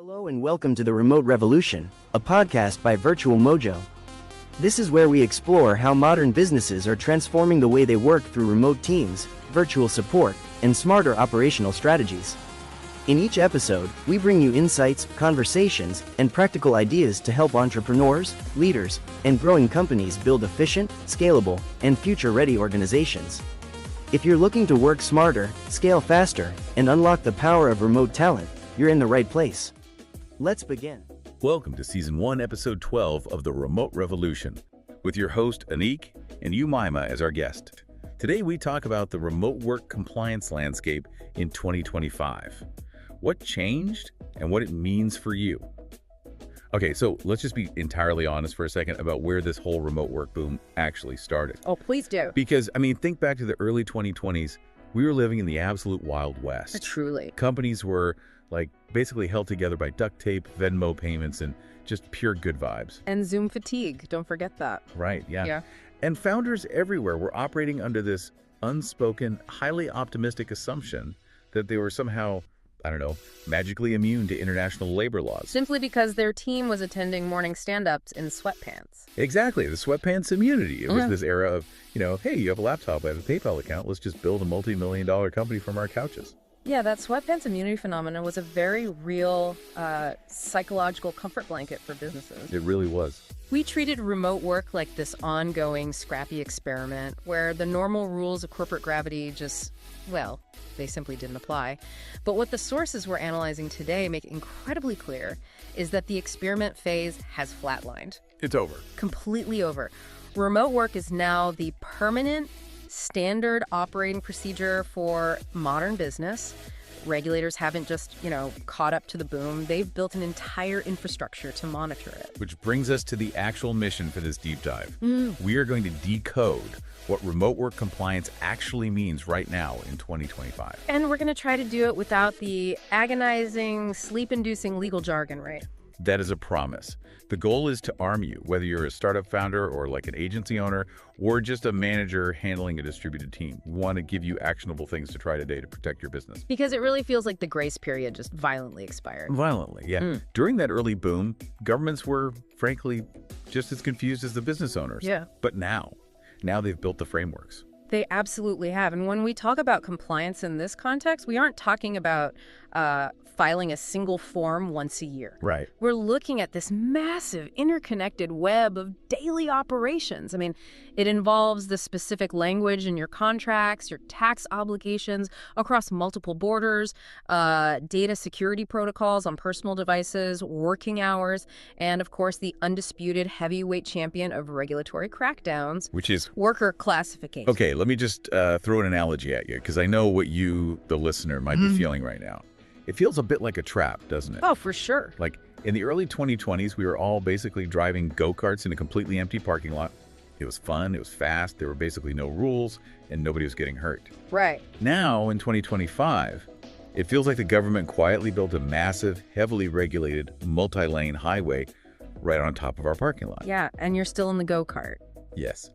Hello and welcome to the Remote Revolution, a podcast by Virtual Mojo. This is where we explore how modern businesses are transforming the way they work through remote teams, virtual support, and smarter operational strategies. In each episode, we bring you insights, conversations, and practical ideas to help entrepreneurs, leaders, and growing companies build efficient, scalable, and future-ready organizations. If you're looking to work smarter, scale faster, and unlock the power of remote talent, you're in the right place. Let's begin. Welcome to Season 1, Episode 12 of The Remote Revolution, with your host Aneeq and Umaima as our guest. Today we talk about the remote work compliance landscape in 2025. What changed and what it means for you. Okay, so let's just be entirely honest for a second about where this whole remote work boom actually started. Oh, please do. Because, think back to the early 2020s. We were living in the absolute Wild West. Truly. Companies were basically held together by duct tape, Venmo payments, and just pure good vibes. And Zoom fatigue. Don't forget that. Right, yeah. And founders everywhere were operating under this unspoken, highly optimistic assumption that they were somehow, magically immune to international labor laws. Simply because their team was attending morning stand-ups in sweatpants. Exactly, the sweatpants immunity. It was this era of, hey, you have a laptop, I have a PayPal account, let's just build a multi-million-dollar company from our couches. Yeah, that sweatpants immunity phenomenon was a very real psychological comfort blanket for businesses. It really was. We treated remote work like this ongoing, scrappy experiment where the normal rules of corporate gravity they simply didn't apply. But what the sources we're analyzing today make incredibly clear is that the experiment phase has flatlined. It's over. Completely over. Remote work is now the permanent, standard operating procedure for modern business. Regulators haven't just, caught up to the boom. They've built an entire infrastructure to monitor it. Which brings us to the actual mission for this deep dive. We are going to decode what remote work compliance actually means right now in 2025. And we're going to try to do it without the agonizing, sleep-inducing legal jargon, right? That is a promise. The goal is to arm you, whether you're a startup founder or like an agency owner or just a manager handling a distributed team. We want to give you actionable things to try today to protect your business. Because it really feels like the grace period just violently expired. Violently, yeah. During that early boom, governments were, frankly, just as confused as the business owners. Yeah. But now they've built the frameworks. They absolutely have. And when we talk about compliance in this context, we aren't talking about filing a single form once a year. Right. We're looking at this massive interconnected web of daily operations. It involves the specific language in your contracts, your tax obligations across multiple borders, data security protocols on personal devices, working hours, and of course the undisputed heavyweight champion of regulatory crackdowns, which is worker classification. Okay, let me just throw an analogy at you, because I know what you, the listener, might be feeling right now. It feels a bit like a trap, doesn't it? Oh, for sure. Like in the early 2020s, we were all basically driving go-karts in a completely empty parking lot. It was fun, it was fast, there were basically no rules, and nobody was getting hurt. Right. Now, in 2025, it feels like the government quietly built a massive, heavily regulated, multi-lane highway right on top of our parking lot. Yeah, and you're still in the go-kart. Yes.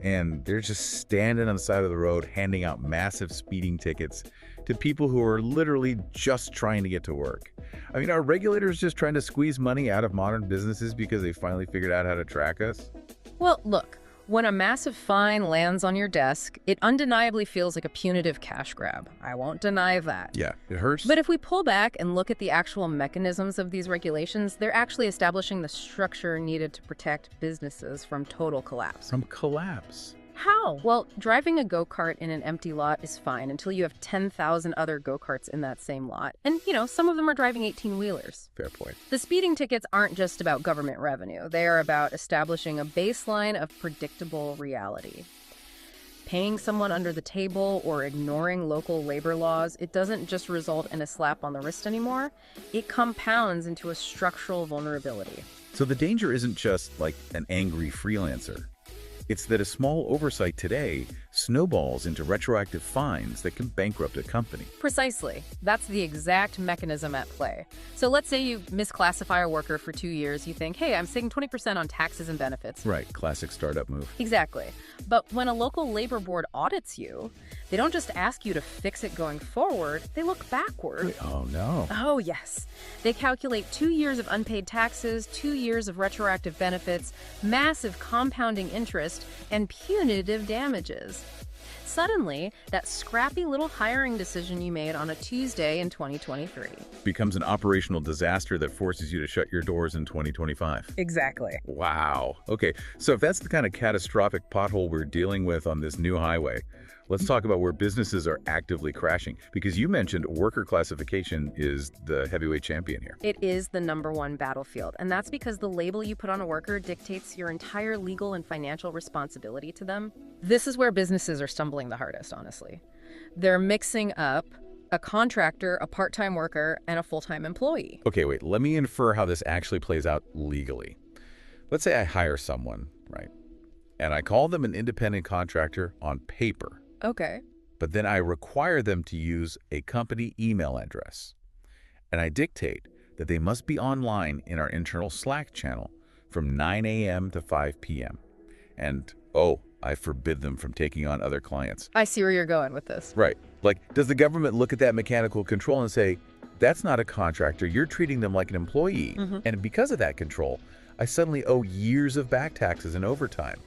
And they're just standing on the side of the road handing out massive speeding tickets to people who are literally just trying to get to work. Are regulators just trying to squeeze money out of modern businesses because they finally figured out how to track us? Well, look, when a massive fine lands on your desk, it undeniably feels like a punitive cash grab. I won't deny that. Yeah, it hurts. But if we pull back and look at the actual mechanisms of these regulations, they're actually establishing the structure needed to protect businesses from total collapse. From collapse? How? Well, driving a go-kart in an empty lot is fine until you have 10,000 other go-karts in that same lot. And, some of them are driving 18-wheelers. Fair point. The speeding tickets aren't just about government revenue. They are about establishing a baseline of predictable reality. Paying someone under the table or ignoring local labor laws, it doesn't just result in a slap on the wrist anymore. It compounds into a structural vulnerability. So the danger isn't just like an angry freelancer. It's that a small oversight today snowballs into retroactive fines that can bankrupt a company. Precisely. That's the exact mechanism at play. So let's say you misclassify a worker for 2 years. You think, hey, I'm saving 20% on taxes and benefits. Right, classic startup move. Exactly. But when a local labor board audits you, they don't just ask you to fix it going forward, they look backward. Oh, no. Oh, yes. They calculate 2 years of unpaid taxes, 2 years of retroactive benefits, massive compounding interest, and punitive damages. Suddenly, that scrappy little hiring decision you made on a Tuesday in 2023 becomes an operational disaster that forces you to shut your doors in 2025. Exactly. Wow. Okay, so if that's the kind of catastrophic pothole we're dealing with on this new highway, let's talk about where businesses are actively crashing, because you mentioned worker classification is the heavyweight champion here. It is the #1 battlefield, and that's because the label you put on a worker dictates your entire legal and financial responsibility to them. This is where businesses are stumbling the hardest, honestly. They're mixing up a contractor, a part-time worker, and a full-time employee. Okay, wait, let me infer how this actually plays out legally. Let's say I hire someone, right? And I call them an independent contractor on paper. Okay. But then I require them to use a company email address. And I dictate that they must be online in our internal Slack channel from 9 a.m. to 5 p.m. And, I forbid them from taking on other clients. I see where you're going with this. Right. Like, does the government look at that mechanical control and say, that's not a contractor, you're treating them like an employee. And because of that control, I suddenly owe years of back taxes and overtime.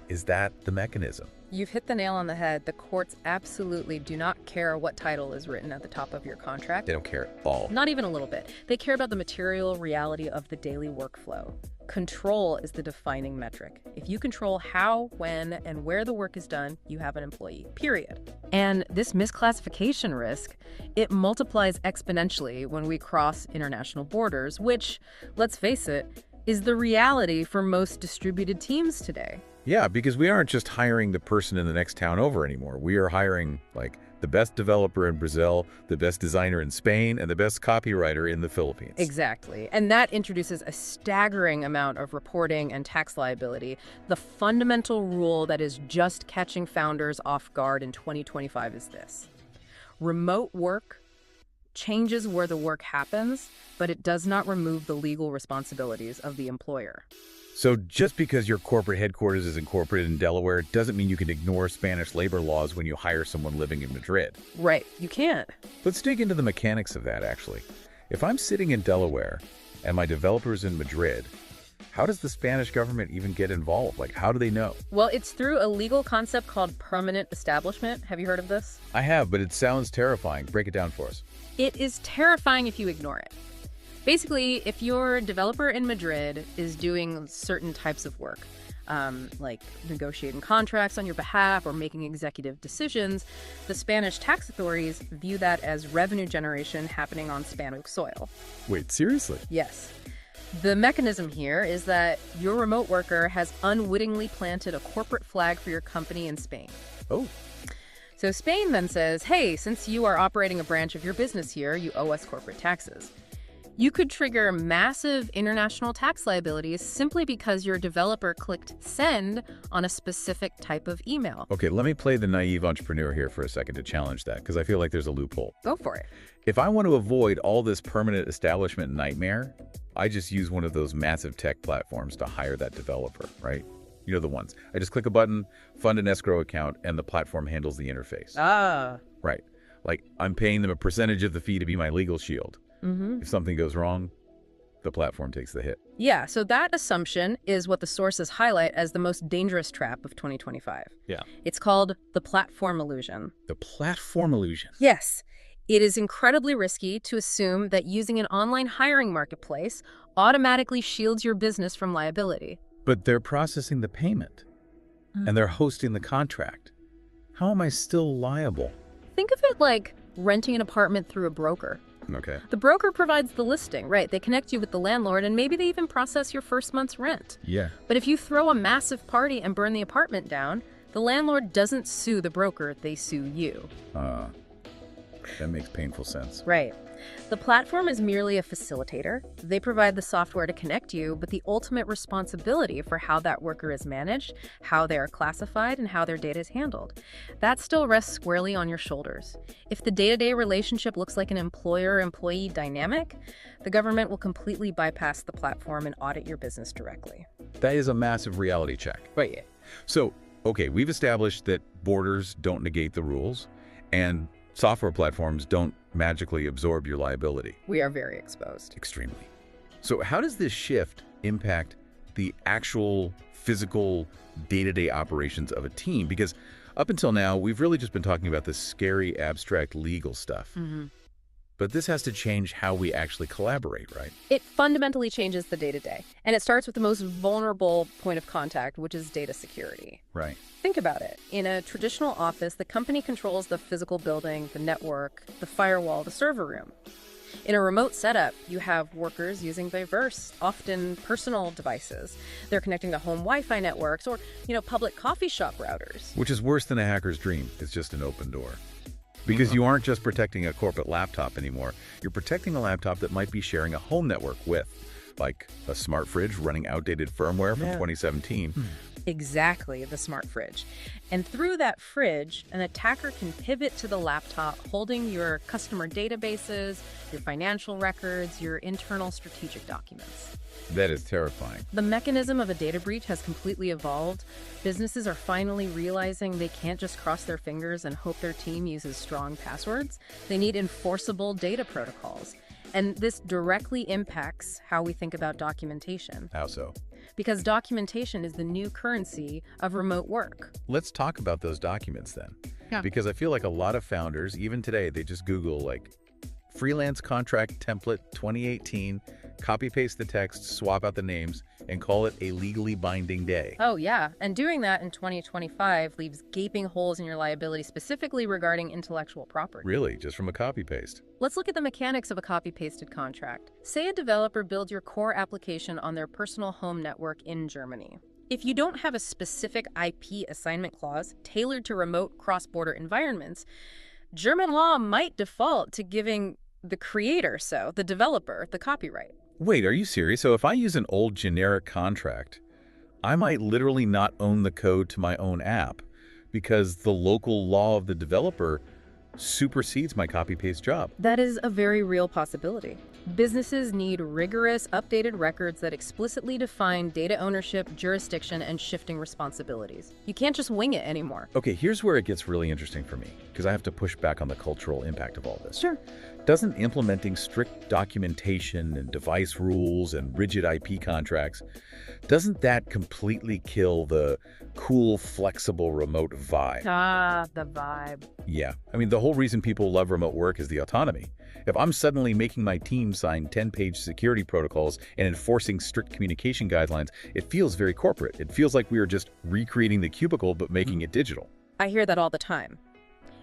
Is that the mechanism? You've hit the nail on the head. The courts absolutely do not care what title is written at the top of your contract. They don't care at all. Not even a little bit. They care about the material reality of the daily workflow. Control is the defining metric. If you control how, when, and where the work is done, you have an employee, period. And this misclassification risk, it multiplies exponentially when we cross international borders, which, let's face it, is the reality for most distributed teams today. Yeah, because we aren't just hiring the person in the next town over anymore. We are hiring, like, the best developer in Brazil, the best designer in Spain, and the best copywriter in the Philippines. Exactly. And that introduces a staggering amount of reporting and tax liability. The fundamental rule that is just catching founders off guard in 2025 is this: remote work changes where the work happens, but it does not remove the legal responsibilities of the employer. So just because your corporate headquarters is incorporated in Delaware doesn't mean you can ignore Spanish labor laws when you hire someone living in Madrid. Right, you can't. Let's dig into the mechanics of that, actually. If I'm sitting in Delaware and my developer's in Madrid, how does the Spanish government even get involved? Like, how do they know? Well, it's through a legal concept called permanent establishment. Have you heard of this? I have, but it sounds terrifying. Break it down for us. It is terrifying if you ignore it. Basically, if your developer in Madrid is doing certain types of work, like negotiating contracts on your behalf or making executive decisions, the Spanish tax authorities view that as revenue generation happening on Spanish soil. Wait, seriously? Yes. The mechanism here is that your remote worker has unwittingly planted a corporate flag for your company in Spain. Oh. So Spain then says, hey, since you are operating a branch of your business here, you owe us corporate taxes. You could trigger massive international tax liabilities simply because your developer clicked send on a specific type of email. Okay, let me play the naive entrepreneur here for a second to challenge that, because I feel like there's a loophole. Go for it. If I want to avoid all this permanent establishment nightmare, I just use one of those massive tech platforms to hire that developer, right? You know the ones. I just click a button, fund an escrow account, and the platform handles the interface. Ah. Right. Like, I'm paying them a percentage of the fee to be my legal shield. If something goes wrong, the platform takes the hit. Yeah, so that assumption is what the sources highlight as the most dangerous trap of 2025. Yeah. It's called the platform illusion. The platform illusion. Yes. It is incredibly risky to assume that using an online hiring marketplace automatically shields your business from liability. But they're processing the payment, and they're hosting the contract. How am I still liable? Think of it like renting an apartment through a broker. Okay. The broker provides the listing, right? They connect you with the landlord, and maybe they even process your first month's rent. Yeah. But if you throw a massive party and burn the apartment down, the landlord doesn't sue the broker, they sue you. That makes painful sense. Right. The platform is merely a facilitator. They provide the software to connect you, but the ultimate responsibility for how that worker is managed, how they are classified, and how their data is handled, that still rests squarely on your shoulders. If the day-to-day relationship looks like an employer-employee dynamic, the government will completely bypass the platform and audit your business directly. That is a massive reality check. Right. So, okay, we've established that borders don't negate the rules, and software platforms don't magically absorb your liability. We are very exposed. Extremely. So how does this shift impact the actual physical day-to-day operations of a team? Because up until now, we've really just been talking about this scary, abstract legal stuff. But this has to change how we actually collaborate, right? It fundamentally changes the day-to-day. And it starts with the most vulnerable point of contact, which is data security. Right. Think about it. In a traditional office, the company controls the physical building, the network, the firewall, the server room. In a remote setup, you have workers using diverse, often personal devices. They're connecting to home Wi-Fi networks or, public coffee shop routers. Which is worse than a hacker's dream. It's just an open door. Because you aren't just protecting a corporate laptop anymore. You're protecting a laptop that might be sharing a home network with, like a smart fridge running outdated firmware from 2017. Exactly, the smart fridge. And through that fridge, an attacker can pivot to the laptop holding your customer databases, your financial records, your internal strategic documents. That is terrifying. The mechanism of a data breach has completely evolved. Businesses are finally realizing they can't just cross their fingers and hope their team uses strong passwords. They need enforceable data protocols. And this directly impacts how we think about documentation. How so? Because documentation is the new currency of remote work. Let's talk about those documents then. Yeah. Because I feel like a lot of founders, even today, they just Google like freelance contract template 2018, copy paste the text, swap out the names, and call it a legally binding day. Oh, yeah. And doing that in 2025 leaves gaping holes in your liability, specifically regarding intellectual property. Really? Just from a copy paste? Let's look at the mechanics of a copy-pasted contract. Say a developer builds your core application on their personal home network in Germany. If you don't have a specific IP assignment clause tailored to remote cross-border environments, German law might default to giving the creator, the developer, the copyright. Wait, are you serious? So if I use an old generic contract, I might literally not own the code to my own app because the local law of the developer supersedes my copy-paste job. That is a very real possibility. Businesses need rigorous, updated records that explicitly define data ownership, jurisdiction, and shifting responsibilities. You can't just wing it anymore. Okay, here's where it gets really interesting for me, because I have to push back on the cultural impact of all this. Sure. Doesn't implementing strict documentation and device rules and rigid IP contracts, doesn't that completely kill the cool, flexible remote vibe? Ah, the vibe. Yeah. I mean, the whole reason people love remote work is the autonomy. If I'm suddenly making my team sign 10-page security protocols and enforcing strict communication guidelines, it feels very corporate. It feels like we are just recreating the cubicle but making it digital. I hear that all the time.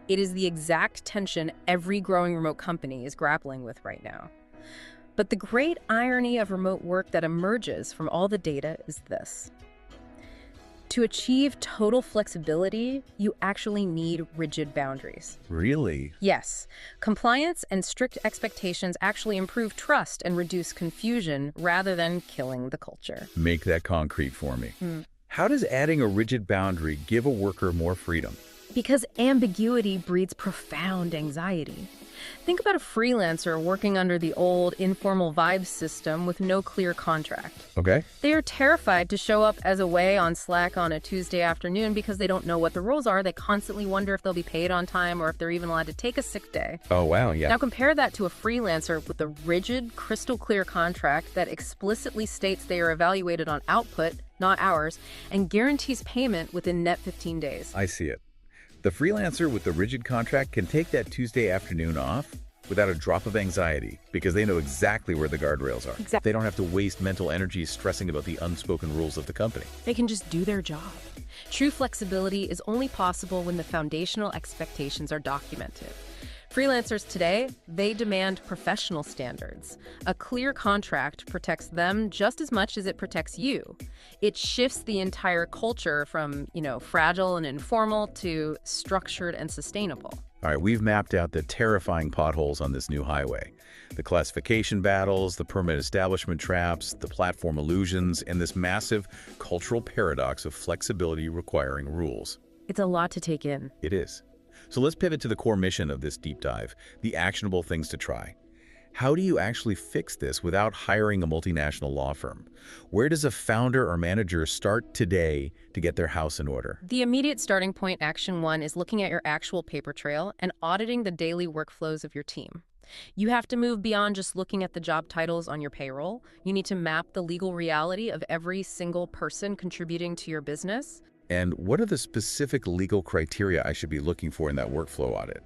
It is the exact tension every growing remote company is grappling with right now. But the great irony of remote work that emerges from all the data is this. To achieve total flexibility, you actually need rigid boundaries. Really? Yes. Compliance and strict expectations actually improve trust and reduce confusion rather than killing the culture. Make that concrete for me. How does adding a rigid boundary give a worker more freedom? Because ambiguity breeds profound anxiety. Think about a freelancer working under the old informal vibes system with no clear contract. Okay. They are terrified to show up as away on Slack on a Tuesday afternoon because they don't know what the rules are. They constantly wonder if they'll be paid on time or if they're even allowed to take a sick day. Oh, wow, yeah. Now compare that to a freelancer with a rigid, crystal clear contract that explicitly states they are evaluated on output, not hours, and guarantees payment within net 15 days. I see it. The freelancer with the rigid contract can take that Tuesday afternoon off without a drop of anxiety because they know exactly where the guardrails are. Exactly. They don't have to waste mental energy stressing about the unspoken rules of the company. They can just do their job. True flexibility is only possible when the foundational expectations are documented. Freelancers today, they demand professional standards. A clear contract protects them just as much as it protects you. It shifts the entire culture from, fragile and informal to structured and sustainable. All right, we've mapped out the terrifying potholes on this new highway. The classification battles, the permit establishment traps, the platform illusions, and this massive cultural paradox of flexibility requiring rules. It's a lot to take in. It is. So let's pivot to the core mission of this deep dive, the actionable things to try. How do you actually fix this without hiring a multinational law firm? Where does a founder or manager start today to get their house in order? The immediate starting point, Action 1, is looking at your actual paper trail and auditing the daily workflows of your team. You have to move beyond just looking at the job titles on your payroll. You need to map the legal reality of every single person contributing to your business. And what are the specific legal criteria I should be looking for in that workflow audit?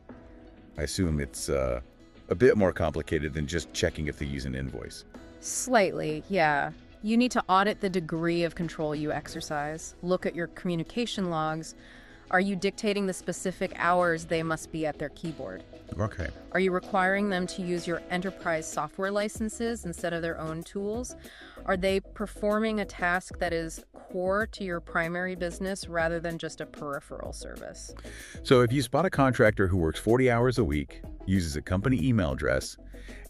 I assume it's a bit more complicated than just checking if they use an invoice. Slightly, yeah. You need to audit the degree of control you exercise. Look at your communication logs. Are you dictating the specific hours they must be at their keyboard? Okay. Are you requiring them to use your enterprise software licenses instead of their own tools? Are they performing a task that is core to your primary business rather than just a peripheral service? So if you spot a contractor who works 40 hours a week, uses a company email address,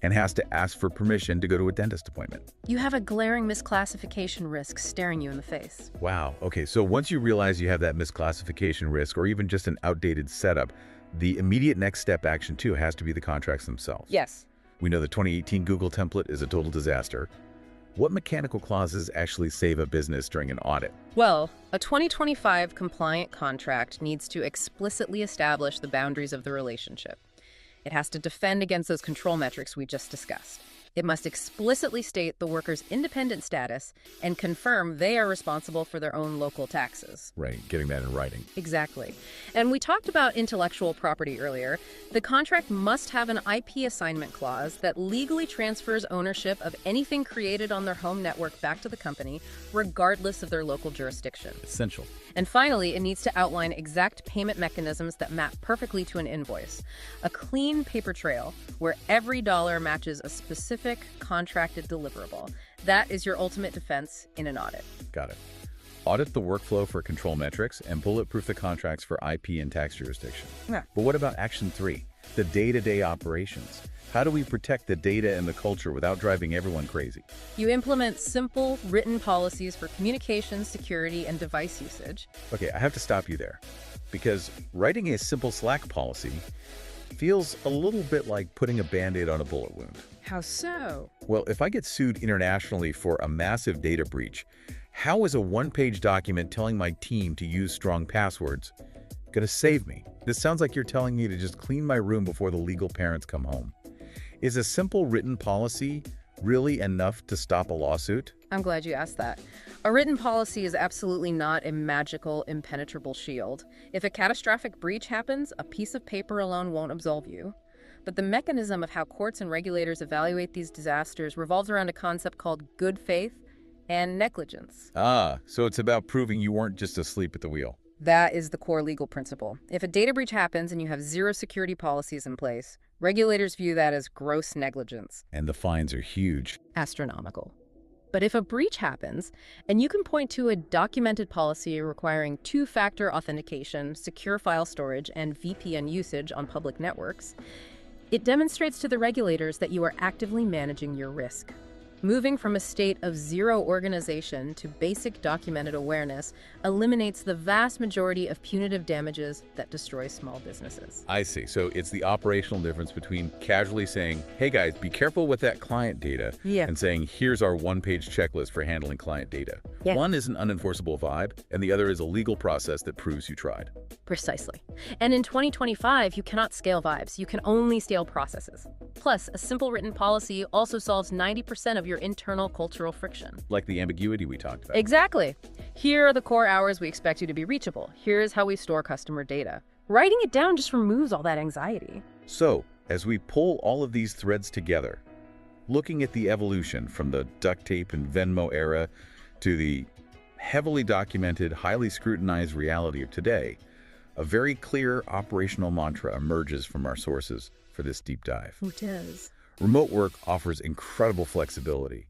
and has to ask for permission to go to a dentist appointment. You have a glaring misclassification risk staring you in the face. Wow. Okay, so once you realize you have that misclassification risk or even just an outdated setup, the immediate next step, Action 2, has to be the contracts themselves. Yes. We know the 2018 Google template is a total disaster. What mechanical clauses actually save a business during an audit? Well, a 2025 compliant contract needs to explicitly establish the boundaries of the relationship. It has to defend against those control metrics we just discussed. It must explicitly state the worker's independent status and confirm they are responsible for their own local taxes. Right, getting that in writing. Exactly. And we talked about intellectual property earlier. The contract must have an IP assignment clause that legally transfers ownership of anything created on their home network back to the company, regardless of their local jurisdiction. Essential. And finally, it needs to outline exact payment mechanisms that map perfectly to an invoice. A clean paper trail where every dollar matches a specific contracted deliverable. That is your ultimate defense in an audit. Got it. Audit the workflow for control metrics and bulletproof the contracts for IP and tax jurisdiction. Yeah. But what about Action 3, the day-to-day operations? How do we protect the data and the culture without driving everyone crazy? You implement simple written policies for communication, security, and device usage. Okay, I have to stop you there, because writing a simple Slack policy feels a little bit like putting a Band-Aid on a bullet wound. How so? Well, if I get sued internationally for a massive data breach, how is a one-page document telling my team to use strong passwords going to save me? This sounds like you're telling me to just clean my room before the legal parents come home. Is a simple written policy really enough to stop a lawsuit? I'm glad you asked that. A written policy is absolutely not a magical, impenetrable shield. If a catastrophic breach happens, a piece of paper alone won't absolve you. But the mechanism of how courts and regulators evaluate these disasters revolves around a concept called good faith and negligence. Ah, so it's about proving you weren't just asleep at the wheel. That is the core legal principle. If a data breach happens and you have zero security policies in place, regulators view that as gross negligence. And the fines are huge. Astronomical. But if a breach happens, and you can point to a documented policy requiring two-factor authentication, secure file storage, and VPN usage on public networks, it demonstrates to the regulators that you are actively managing your risk. Moving from a state of zero organization to basic documented awareness eliminates the vast majority of punitive damages that destroy small businesses. I see. So it's the operational difference between casually saying, hey guys, be careful with that client data, and saying, here's our one-page checklist for handling client data. Yeah. One is an unenforceable vibe, and the other is a legal process that proves you tried. Precisely. And in 2025, you cannot scale vibes. You can only scale processes. Plus, a simple written policy also solves 90% of your internal cultural friction. Like the ambiguity we talked about. Exactly. Here are the core hours we expect you to be reachable. Here's how we store customer data. Writing it down just removes all that anxiety. So, as we pull all of these threads together, looking at the evolution from the duct tape and Venmo era to the heavily documented, highly scrutinized reality of today, a very clear operational mantra emerges from our sources for this deep dive. It is. Remote work offers incredible flexibility,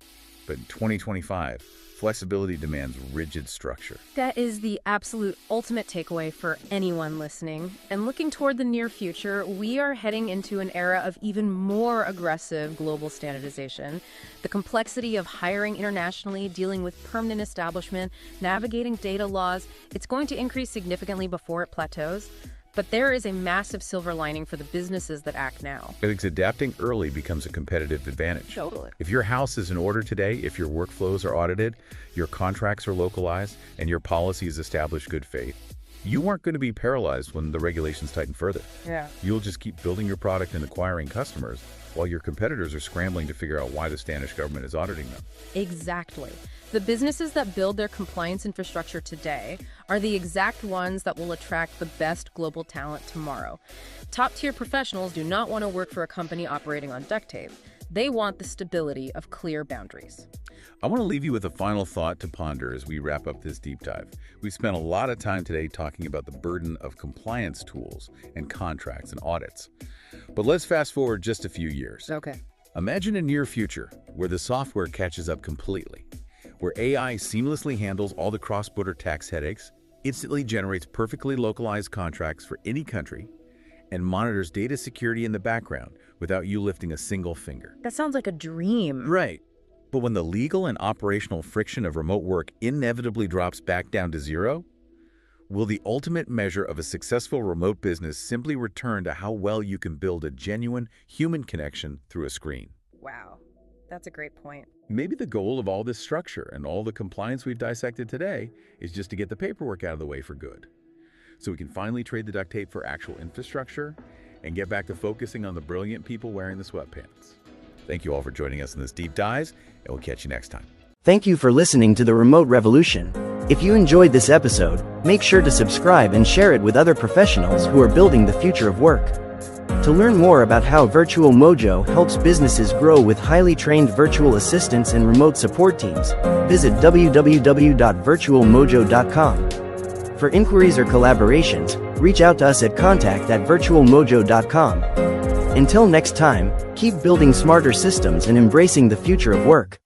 but in 2025, Flexibility demands rigid structure. That is the absolute ultimate takeaway for anyone listening. And looking toward the near future, we are heading into an era of even more aggressive global standardization. The complexity of hiring internationally, dealing with permanent establishment, navigating data laws, it's going to increase significantly before it plateaus. But there is a massive silver lining for the businesses that act now. I think adapting early becomes a competitive advantage. Totally. If your house is in order today, if your workflows are audited, your contracts are localized, and your policies establish good faith, you aren't going to be paralyzed when the regulations tighten further. Yeah. You'll just keep building your product and acquiring customers while your competitors are scrambling to figure out why the Spanish government is auditing them. Exactly. The businesses that build their compliance infrastructure today are the exact ones that will attract the best global talent tomorrow. Top-tier professionals do not want to work for a company operating on duct tape. They want the stability of clear boundaries. I want to leave you with a final thought to ponder as we wrap up this deep dive. We've spent a lot of time today talking about the burden of compliance tools and contracts and audits. But let's fast forward just a few years. Okay. Imagine a near future where the software catches up completely, where AI seamlessly handles all the cross-border tax headaches, instantly generates perfectly localized contracts for any country, and monitors data security in the background without you lifting a single finger. That sounds like a dream. Right. But when the legal and operational friction of remote work inevitably drops back down to zero, will the ultimate measure of a successful remote business simply return to how well you can build a genuine human connection through a screen? Wow. That's a great point. Maybe the goal of all this structure and all the compliance we've dissected today is just to get the paperwork out of the way for good, so we can finally trade the duct tape for actual infrastructure and get back to focusing on the brilliant people wearing the sweatpants. Thank you all for joining us in this deep dive, and we'll catch you next time. Thank you for listening to The Remote Revolution. If you enjoyed this episode, make sure to subscribe and share it with other professionals who are building the future of work. To learn more about how Virtual Mojo helps businesses grow with highly trained virtual assistants and remote support teams, visit www.virtualmojo.com. For inquiries or collaborations, reach out to us at contact@virtualmojo.com. Until next time, keep building smarter systems and embracing the future of work.